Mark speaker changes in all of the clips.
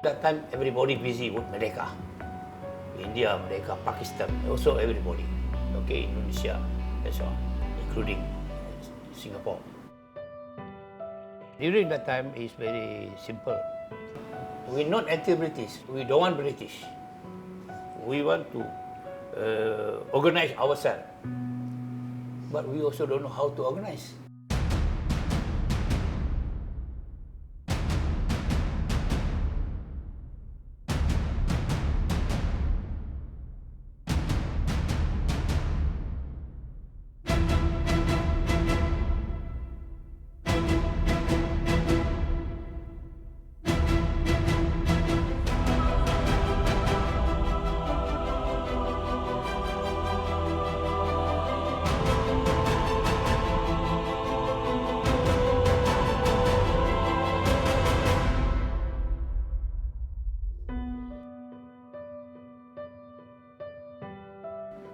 Speaker 1: That time, everybody busy with Merdeka. India, Merdeka, Pakistan, also everybody. Okay, Indonesia, that's all, including Singapore. During that time, it's very simple. We're not anti-British. We don't want British. We want to organize ourselves. But we also don't know how to organize.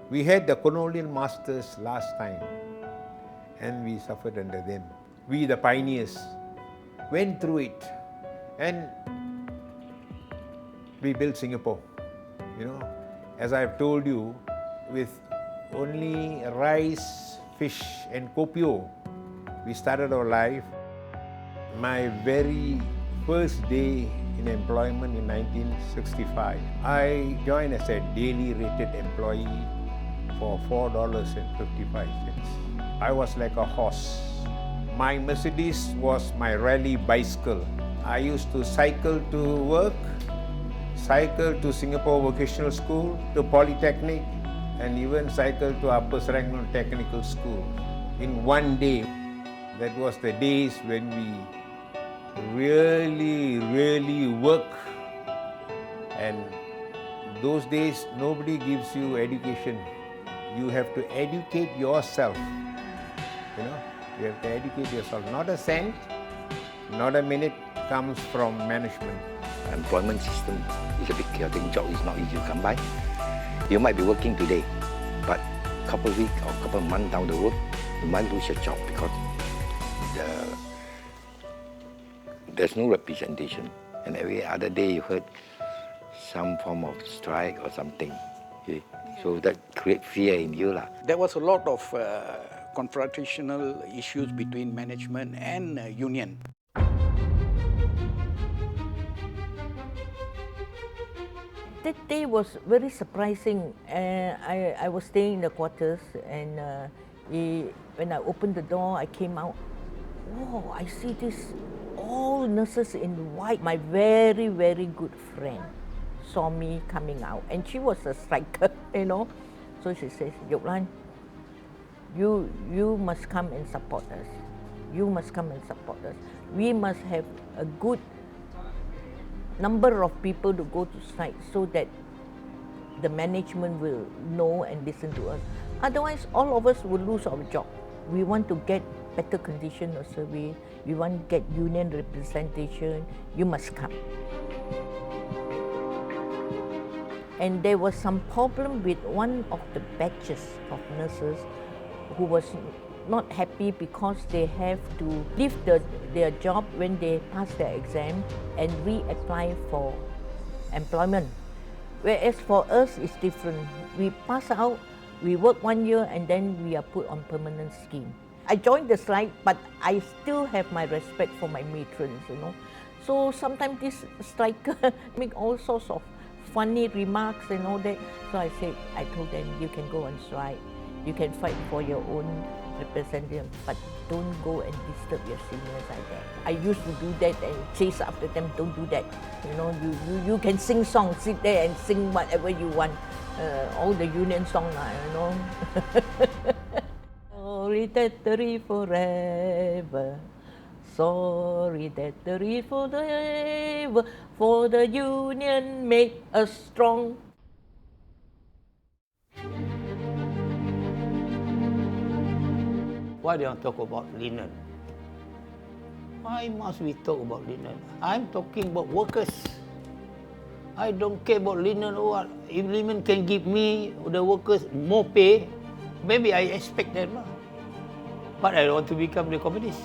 Speaker 2: We had the colonial masters last time, and we suffered under them. We, the pioneers, went through it, and we built Singapore. You know, as I've told you, with only rice, fish, and kopio, we started our life. My very first day in employment in 1965, I joined as a daily rated employee for $4.55. I was like a horse. My Mercedes was my rally bicycle. I used to cycle to work, cycle to Singapore Vocational School, to Polytechnic, and even cycle to Upper Serangoon Technical School in one day. That was the days when we really work. And those days, nobody gives you education. You have to educate yourself. You know, you have to educate yourself. Not a cent, not a minute comes from management.
Speaker 3: Employment system is a bit chaotic. Job is not easy to come by. You might be working today, but a couple of weeks or a couple of months down the road, you might lose your job because there's no representation. And every other day you heard some form of strike or something. Okay? So that creates fear in you.
Speaker 4: There was a lot of confrontational issues between management and union.
Speaker 5: That day was very surprising. I was staying in the quarters, and when I opened the door, I came out. Oh, I see this all nurses in white. My very good friend saw me coming out, and she was a striker, you know. So she says, Yoke Lan, you must come and support us. You must come and support us. We must have a good number of people to go to strike so that the management will know and listen to us. Otherwise, all of us will lose our job. We want to get better condition of service. We want to get union representation. You must come. And there was some problem with one of the batches of nurses who was not happy because they have to leave their job when they pass their exam and reapply for employment. Whereas for us, it's different. We pass out, we work 1 year, and then we are put on permanent scheme. I joined the strike, but I still have my respect for my matrons, you know. So sometimes this striker make all sorts of funny remarks and all that. So I told them, you can go on strike, you can fight for your own representative, but don't go and disturb your seniors like that. I used to do that and chase after them, don't do that. You know, you can sing songs, sit there and sing whatever you want, all the union songs, you know. Solidarity forever. Solidarity forever, for the union make us strong.
Speaker 1: Why don't talk about linen? Why must we talk about linen? I'm talking about workers. I don't care about linen or what. If linen can give me, the workers, more pay, maybe I expect them. But I don't want to become the communist.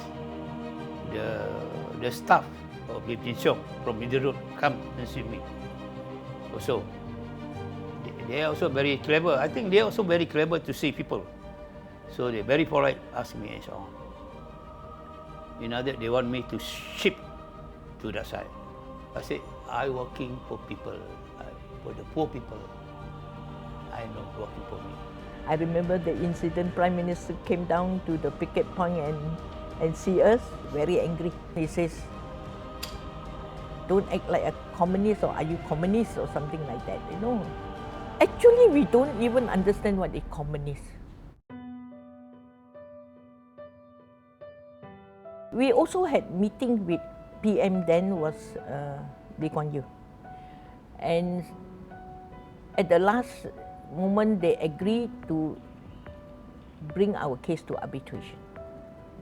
Speaker 1: The staff or Bin Siong from Middle Road, come and see me. Also, they are also very clever. I think they are also very clever to see people. So they're very polite, ask me and so on. In other, they want me to ship to that side. I say, I working for people, for the poor people. I not working for me.
Speaker 5: I remember the incident, Prime Minister came down to the picket point and see us, very angry. He says, don't act like a communist, or are you communist or something like that, you know. Actually, we don't even understand what is communist. We also had meeting with PM then was Lee Kuan Yew. And at the last moment, they agreed to bring our case to arbitration.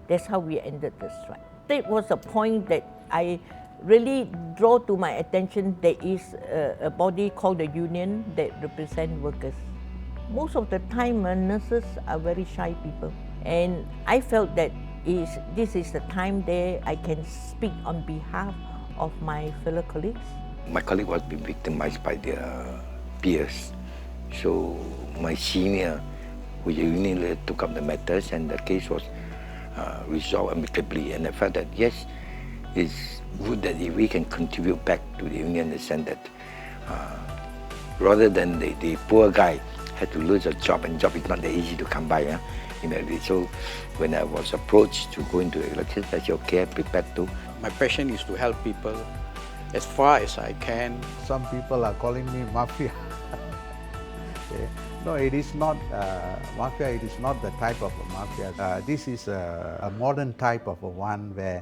Speaker 5: That's how we ended the strike. That was a point that I really draw to my attention. There is a body called the union that represent workers. Most of the time, nurses are very shy people. And I felt that this is the time there I can speak on behalf of my fellow colleagues.
Speaker 3: My colleague was being victimized by their peers. So my senior, who is a union leader, took up the matters, and the case was resolved amicably. And I felt that yes, it's good that if we can contribute back to the union in the sense that rather than the poor guy had to lose a job, and job is not that easy to come by. So when I was approached to go into elections, I said, okay, I'm prepared to.
Speaker 4: My passion is to help people as far as I can.
Speaker 6: Some people are calling me mafia. No, it is not mafia. It is not the type of a mafia. This is a modern type of a one where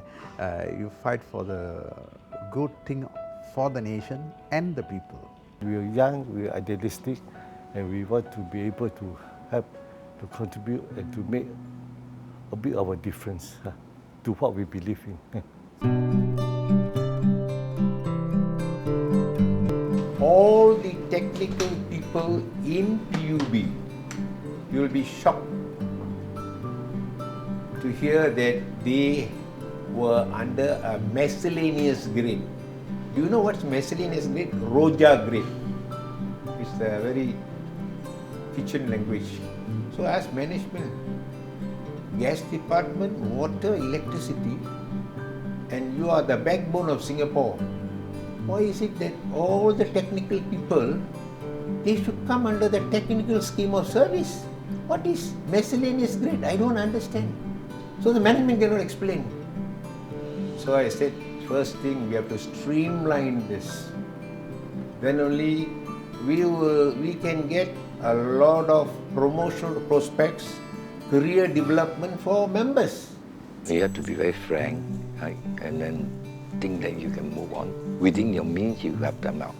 Speaker 6: you fight for the good thing for the nation and the people.
Speaker 7: We are young, we are idealistic, and we want to be able to help, to contribute, and to make a bit of a difference to what we believe in.
Speaker 2: All the technical people in PUB, you will be shocked to hear that they were under a miscellaneous grade. Do you know what's miscellaneous grade? Roja grade. It's a very kitchen language. So as management, gas department, water, electricity, and you are the backbone of Singapore. Why is it that all the technical people, they should come under the technical scheme of service? What is miscellaneous grade? I don't understand. So the management cannot explain. So I said, first thing, we have to streamline this. Then only we can get a lot of promotional prospects, career development for members.
Speaker 3: You have to be very frank, right? And then think that you can move on. Within your means, you have them out.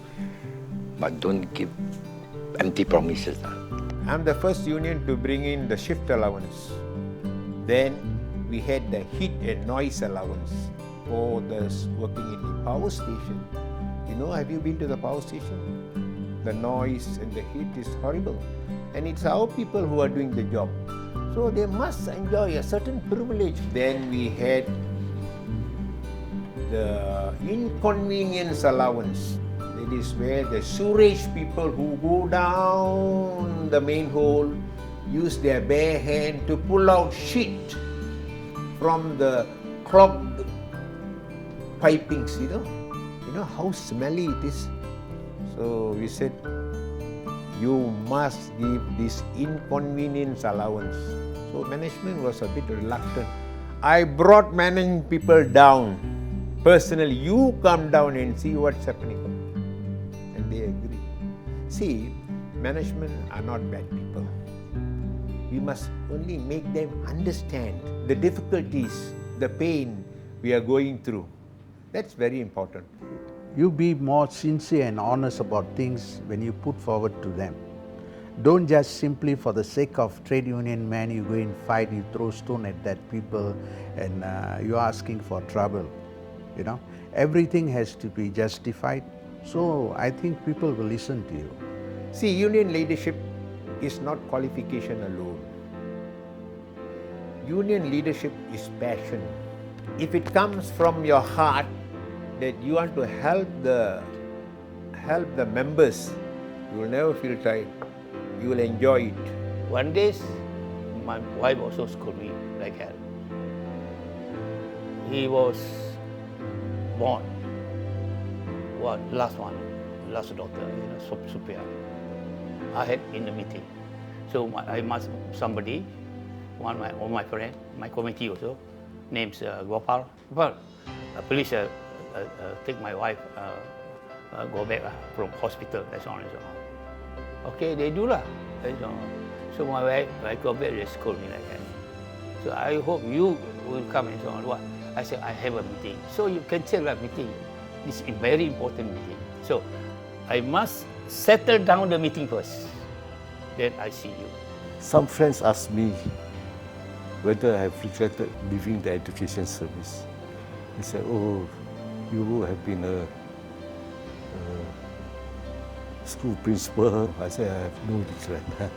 Speaker 3: But don't give empty promises.
Speaker 2: I'm the first union to bring in the shift allowance. Then we had the heat and noise allowance for those working in the power station. You know, have you been to the power station? The noise and the heat is horrible. And it's our people who are doing the job. So they must enjoy a certain privilege. Then we had the inconvenience allowance. It is where the sewerage people who go down the main hole use their bare hand to pull out shit from the clogged pipings, you know how smelly it is. So we said, you must give this inconvenience allowance. So management was a bit reluctant. I brought management people down. Personally, you come down and see what's happening. And they agree. See, management are not bad people. We must only make them understand the difficulties, the pain we are going through. That's very important.
Speaker 6: You be more sincere and honest about things when you put forward to them. Don't just simply for the sake of trade union man, you go and fight, you throw stone at that people, and you're asking for trouble. You know, everything has to be justified. So I think people will listen to you.
Speaker 2: See, union leadership is not qualification alone. Union leadership is passion. If it comes from your heart, that you want to help the members, you will never feel tired. You will enjoy it.
Speaker 1: One day, my wife also scolded me like hell. He was born, last daughter, Supia. I had in the meeting. So I must somebody, one of my friend, my committee also, names Gopal. Well, please take my wife, go back from hospital, and so on and so on. Okay, they do lah. So my wife, I go back, they scold me like that. So I hope you will come and so on. What? I said, I have a meeting. So you can tell that meeting. This is a very important meeting. So I must settle down the meeting first. Then I see you.
Speaker 7: Some friends ask me whether I have regretted leaving the education service. They said, oh, you have been a school principal. I said, I have no regret.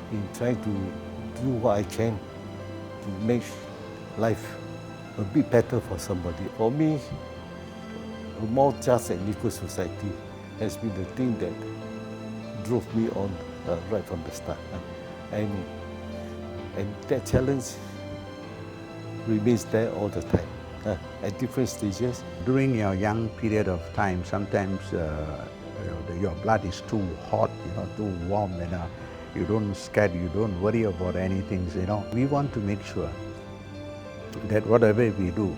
Speaker 7: In trying to do what I can to make life a bit better for somebody. For me, a more just and equal society has been the thing that drove me on right from the start. And that challenge remains there all the time, at different stages.
Speaker 6: During your young period of time, sometimes your blood is too hot, too warm, you don't scared, you don't worry about anything, We want to make sure that whatever we do,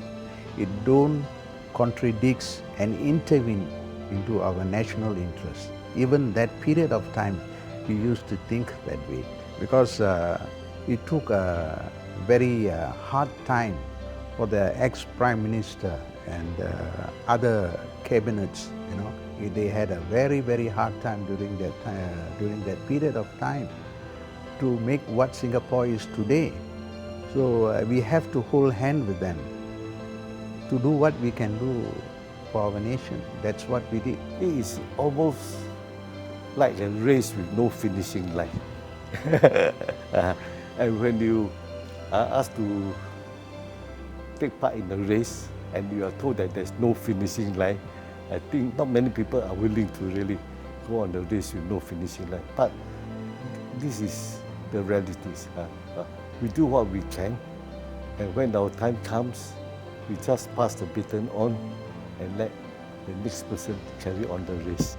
Speaker 6: it don't contradicts and intervene into our national interest. Even that period of time, we used to think that way because it took a very hard time for the ex-Prime Minister and other cabinets, They had a very, very hard time during that period of time to make what Singapore is today. So we have to hold hand with them to do what we can do for our nation. That's what we did.
Speaker 7: It is almost like a race with no finishing line. And when you are asked to take part in the race and you are told that there's no finishing line, I think not many people are willing to really go on the race with no finishing line. But this is the realities. We do what we can, and when our time comes, we just pass the baton on and let the next person carry on the race.